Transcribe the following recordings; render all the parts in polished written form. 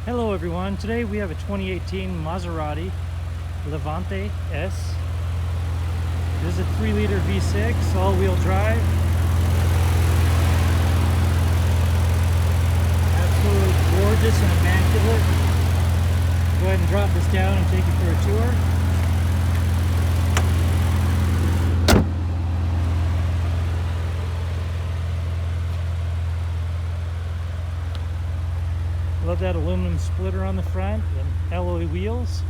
Hello everyone, today we have a 2018 Maserati Levante S. This is a 3-liter V6 all-wheel drive. Absolutely gorgeous and immaculate. Go ahead and drop this down and take you for a tour. Love that aluminum splitter on the front and alloy wheels.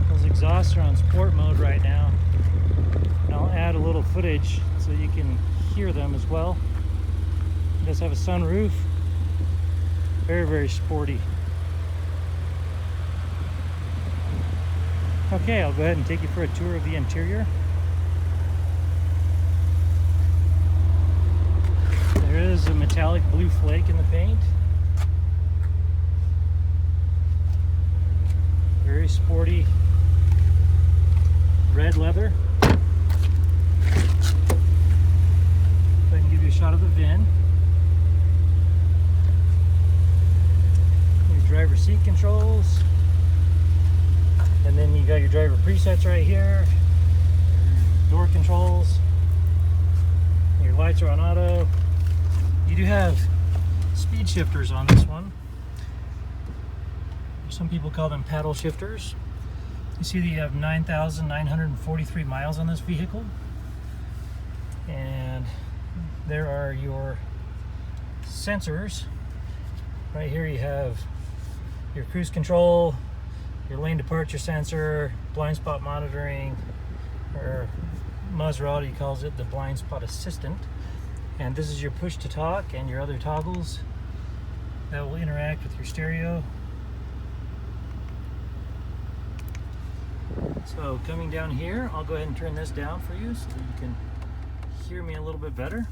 Those exhausts are on sport mode right now. And I'll add a little footage so you can hear them as well. It does have a sunroof. Very, very sporty. Okay, I'll go ahead and take you for a tour of the interior. There is a metallic blue flake in the paint. Very sporty red leather. Go ahead and give you a shot of the VIN. Your driver seat controls. And then you got your driver presets right here. Your door controls. Your lights are on auto. You do have speed shifters on this one. Some people call them paddle shifters. You see that you have 9,943 miles on this vehicle. And there are your sensors. Right here you have your cruise control, your lane departure sensor, blind spot monitoring, or Maserati calls it the blind spot assistant. And this is your push to talk and your other toggles that will interact with your stereo. So coming down here, I'll go ahead and turn this down for you so that you can hear me a little bit better.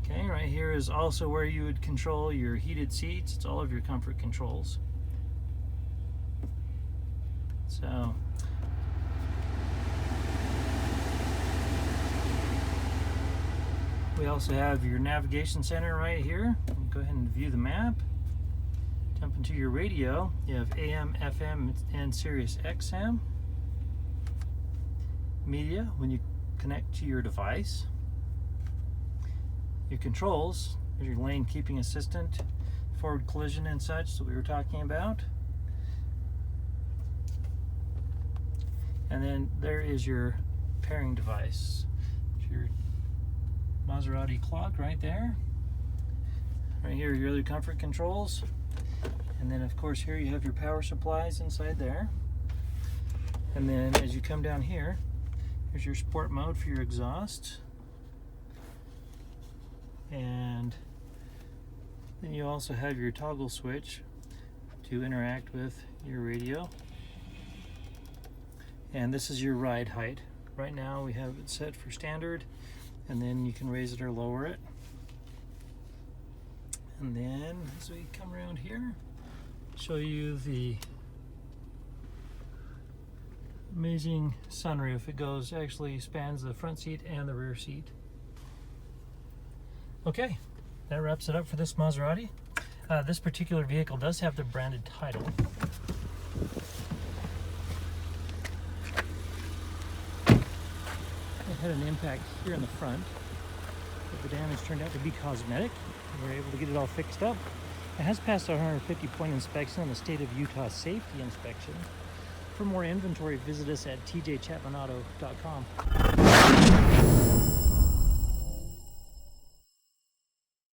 Okay, right here is also where you would control your heated seats. It's all of your comfort controls. So we also have your navigation center right here. Go ahead and view the map. Jump into your radio. You have AM, FM, and Sirius XM. Media when you connect to your device. Your controls, there's your lane keeping assistant, forward collision and such that we were talking about. And then there is your pairing device. Your Maserati clock right there. Right here are your other comfort controls. And then of course here you have your power supplies inside there. And then as you come down here, here's your sport mode for your exhaust. And then you also have your toggle switch to interact with your radio. And this is your ride height. Right now we have it set for standard, and then you can raise it or lower it. And then as we come around here, show you the amazing sunroof. It actually spans the front seat and the rear seat. Okay, that wraps it up for this Maserati. This particular vehicle does have the branded title. It had an impact here in the front, but the damage turned out to be cosmetic. We were able to get it all fixed up. It has passed our 150-point inspection and the state of Utah safety inspection. For more inventory, visit us at tjchapmanauto.com.